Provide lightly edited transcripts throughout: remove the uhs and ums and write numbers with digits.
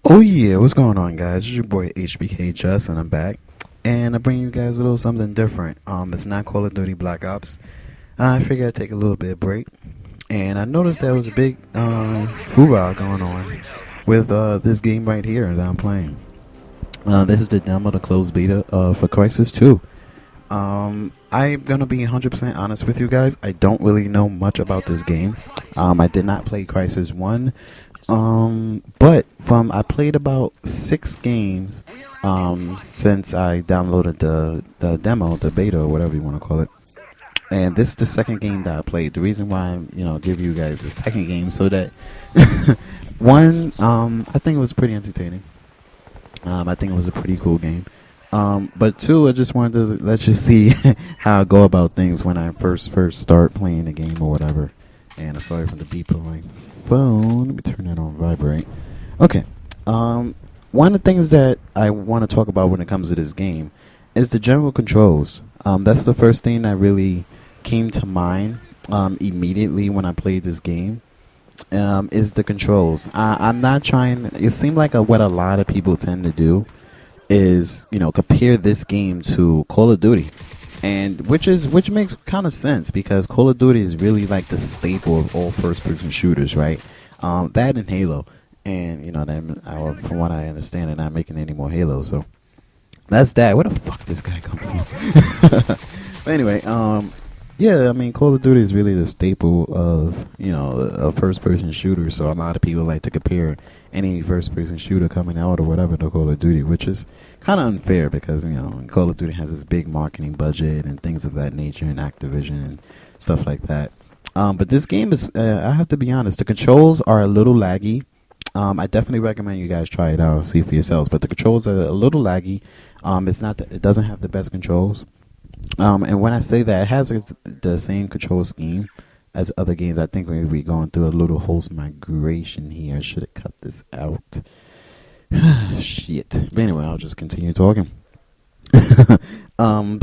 Oh yeah, what's going on, guys? It's your boy HBK Just, and I'm back, and I bring you guys a little something different. It's not Call of Duty Black Ops. I figured I'd take a little bit of break, and I noticed there was a big hoorah going on with this game right here that I'm playing. This is the demo, the closed beta for Crysis 2. I'm gonna be 100% honest with you guys. I don't really know much about this game. I did not play Crysis 1. But I played about 6 games since I downloaded the demo, the beta, or whatever you want to call it. And this is the second game that I played. The reason why I'm give you guys the second game so that one, I think it was pretty entertaining. I think it was a pretty cool game. But two, I just wanted to let you see how I go about things when I first start playing the game or whatever. And sorry for the beep on my phone. Let me turn that on vibrate. Okay. One of the things that I want to talk about when it comes to this game is the general controls. That's the first thing that really came to mind immediately when I played this game. Is the controls. I'm not trying. It seemed like what a lot of people tend to do is compare this game to Call of Duty, and which makes kind of sense because Call of Duty is really like the staple of all first-person shooters, right? That and Halo, and from what I understand, they're not making any more Halo, so that's that. Where the fuck this guy come from? But anyway, yeah, I mean, Call of Duty is really the staple of, a first-person shooter, so a lot of people like to compare any first-person shooter coming out or whatever to Call of Duty, which is kind of unfair because, Call of Duty has this big marketing budget and things of that nature and Activision and stuff like that. But this game is, I have to be honest, the controls are a little laggy. I definitely recommend you guys try it out and see for yourselves, but the controls are a little laggy. It doesn't have the best controls. And when I say that, it has the same control scheme as other games. I think we're going through a little host migration here. I should have cut this out. Shit. But anyway, I'll just continue talking. The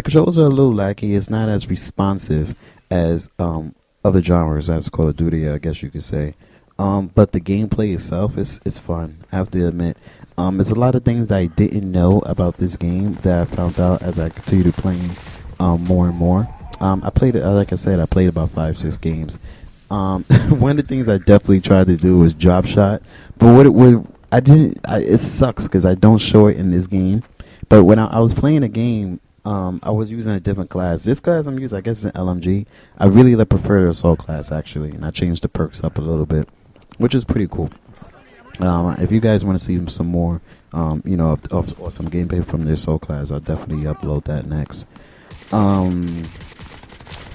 controls are a little laggy. It's not as responsive as other genres, as Call of Duty, I guess you could say. But the gameplay itself is fun, I have to admit. There's a lot of things I didn't know about this game that I found out as I continued playing more and more. I played it, like I said, I played about 5-6 games. One of the things I definitely tried to do was drop shot, but I didn't. It sucks because I don't show it in this game. But when I was playing a game, I was using a different class. This class I'm using, I guess, is an LMG. I really prefer the assault class actually, and I changed the perks up a little bit, which is pretty cool. If you guys want to see some more, or some gameplay from their Soul class, I'll definitely upload that next.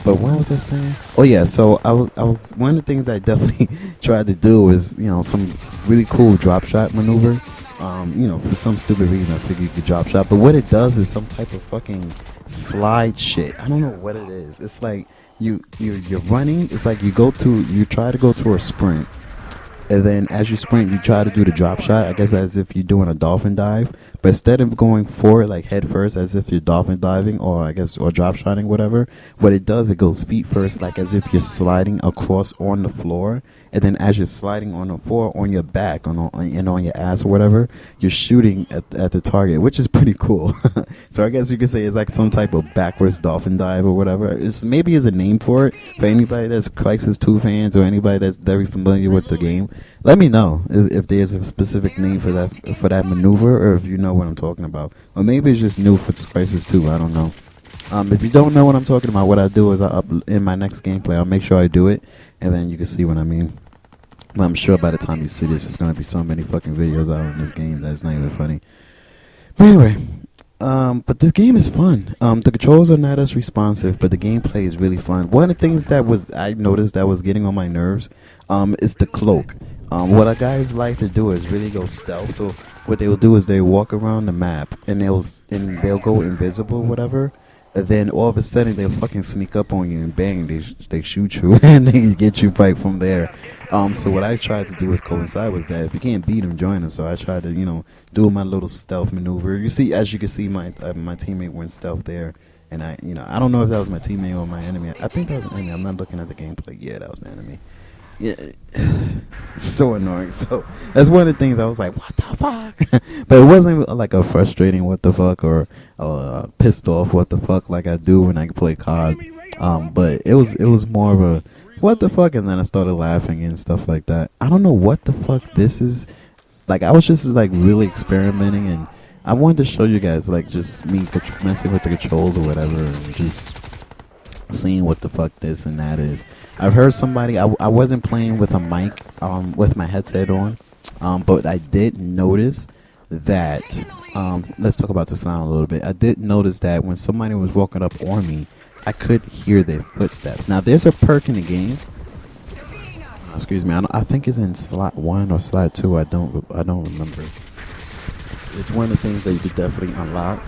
But what was I saying? Oh yeah, so I was one of the things I definitely tried to do was some really cool drop shot maneuver. For some stupid reason I figured you could drop shot, but what it does is some type of fucking slide shit. I don't know what it is. It's like you're running. It's like you try to go through a sprint. And then as you sprint, you try to do the drop shot, I guess as if you're doing a dolphin dive. But instead of going forward like head first as if you're dolphin diving or drop shotting, whatever, what it does, it goes feet first like as if you're sliding across on the floor. And then as you're sliding on the floor, on your back, on your ass or whatever, you're shooting at the target, which is pretty cool. So I guess you could say it's like some type of backwards dolphin dive or whatever. Maybe is a name for it. For anybody that's Crysis 2 fans or anybody that's very familiar with the game, let me know if there's a specific name for that maneuver, or if you know what I'm talking about. Or maybe it's just new for Crysis 2. I don't know. If you don't know what I'm talking about, what I do is in my next gameplay, I'll make sure I do it, and then you can see what I mean. But I'm sure by the time you see this, there's going to be so many fucking videos out in this game that it's not even funny. But anyway, but this game is fun. The controls are not as responsive, but the gameplay is really fun. One of the things I noticed that was getting on my nerves is the cloak. What guys like to do is really go stealth. So what they will do is they walk around the map and they'll go invisible, whatever. And then all of a sudden they'll fucking sneak up on you and bang, they shoot you and they get you right from there. So what I tried to do was coincide with that. If you can't beat them, join them. So I tried to do my little stealth maneuver. As you can see, my teammate went stealth there, and I don't know if that was my teammate or my enemy. I think that was an enemy. I'm not looking at the gameplay. Yeah, that was an enemy. Yeah, it's so annoying. So that's one of the things I was like, what the fuck? But it wasn't like a frustrating what the fuck or pissed off what the fuck like I do when I play COD. But it was more of a what the fuck, and then I started laughing and stuff like that. I don't know what the fuck this is. Like I was just like really experimenting, and I wanted to show you guys like just me messing with the controls or whatever, and just seeing what the fuck this and that is. I've heard somebody. I wasn't playing with a mic, with my headset on, but I did notice that. Let's talk about the sound a little bit. I did notice that when somebody was walking up on me, I could hear their footsteps. Now there's a perk in the game. Excuse me. I think it's in slot 1 or slot 2. I don't remember. It's one of the things that you could definitely unlock.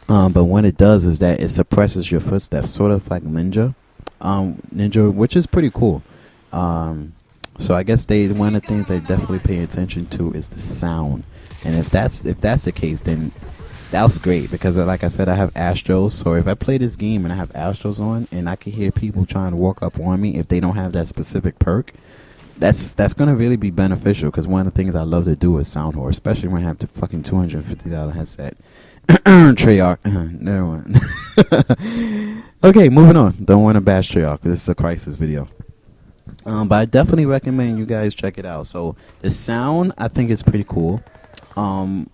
But when it does is that it suppresses your footsteps, sort of like Ninja, which is pretty cool. So I guess one of the things they definitely pay attention to is the sound, and if that's the case, then that's great because like I said, I have Astros. So if I play this game and I have Astros on, and I can hear people trying to walk up on me if they don't have that specific perk, that's gonna really be beneficial. Because one of the things I love to do is sound whore, especially when I have the fucking $250 headset. Treyarch. Never mind. Okay, moving on. Don't want to bash Treyarch. This is a Crysis video. But I definitely recommend you guys check it out. So the sound, I think is pretty cool. I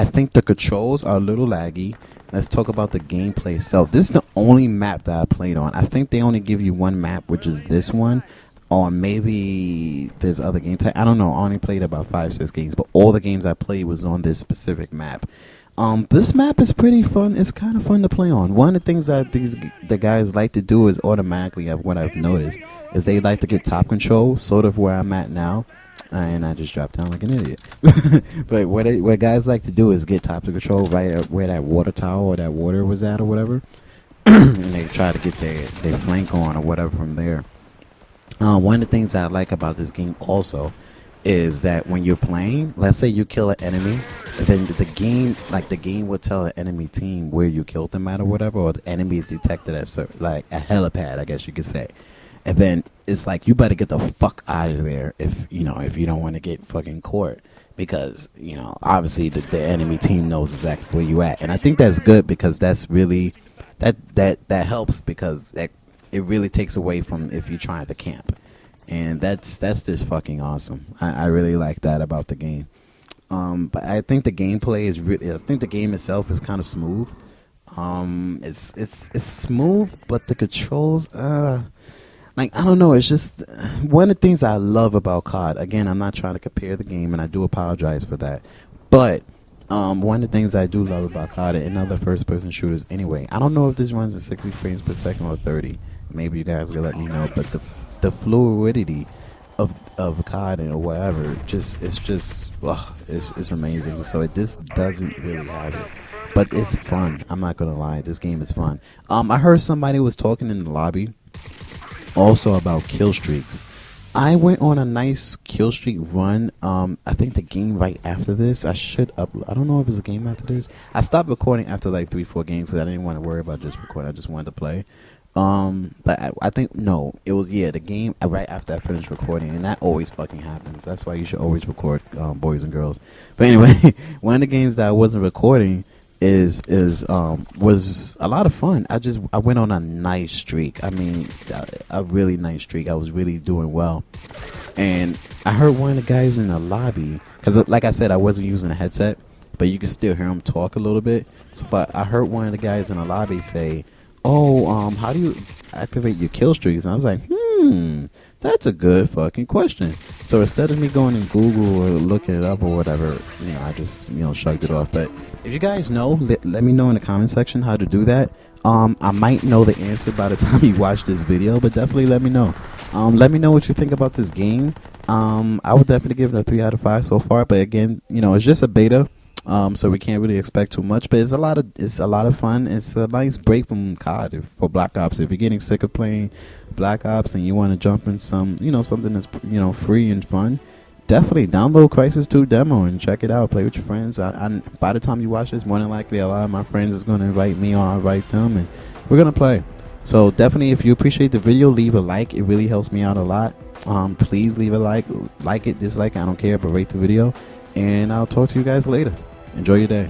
think the controls are a little laggy. Let's talk about the gameplay itself. This is the only map that I played on. I think they only give you one map, which is this one. Or maybe there's other games. I don't know. I only played about 5-6 games. But all the games I played was on this specific map. This map is pretty fun. It's kind of fun to play on. One of the things that the guys like to do is automatically, what I've noticed, is they like to get top control, sort of where I'm at now. And I just dropped down like an idiot. But what guys like to do is get top control right at where that water tower or that water was at or whatever. And they try to get their flank on or whatever from there. One of the things I like about this game also is that when you're playing, let's say you kill an enemy, then the game will tell the enemy team where you killed them at or whatever, or the enemy is detected at like a helipad, I guess you could say. And then it's like you better get the fuck out of there if you don't want to get fucking caught, because obviously the enemy team knows exactly where you at. And I think that's good because that's really that helps, because it really takes away from if you're trying to camp. And that's just fucking awesome. I really like that about the game. But I think the gameplay is really. I think the game itself is kind of smooth. It's smooth, but the controls, like I don't know. It's just one of the things I love about COD. Again, I'm not trying to compare the game, and I do apologize for that. But one of the things I do love about COD and other first-person shooters, anyway. I don't know if this runs at 60 frames per second or 30. Maybe you guys will let me know. But the fluidity of COD or whatever, it's amazing. So this doesn't really have it, but it's fun. I'm not gonna lie, this game is fun. I heard somebody was talking in the lobby also about kill streaks. I went on a nice kill streak run. I think the game right after this, I don't know if it's a game after this. I stopped recording after like 3-4 games because I didn't want to worry about just recording. I just wanted to play. But I think no, it was the game right after I finished recording, and that always fucking happens. That's why you should always record, boys and girls. But anyway, one of the games that I wasn't recording was a lot of fun. I went on a nice streak. I mean, a really nice streak. I was really doing well, and I heard one of the guys in the lobby, because like I said, I wasn't using a headset, but you could still hear him talk a little bit. But I heard one of the guys in the lobby say, how do you activate your kill streaks? And I was like, that's a good fucking question. So instead of me going in Google or looking it up or whatever, I just, shrugged it off. But if you guys know, let me know in the comment section how to do that. I might know the answer by the time you watch this video, but definitely let me know. Let me know what you think about this game. I would definitely give it a 3 out of 5 so far. But again, it's just a beta. So we can't really expect too much, but it's a lot of fun. It's a nice break from COD for Black Ops. If you're getting sick of playing Black Ops and you want to jump in some, something that's free and fun, definitely download Crysis 2 demo and check it out. Play with your friends. By the time you watch this, more than likely a lot of my friends is going to invite me or I'll invite them, and we're gonna play. So definitely, if you appreciate the video, leave a like. It really helps me out a lot. Please leave a like it, dislike it, I don't care, but rate the video. And I'll talk to you guys later. Enjoy your day.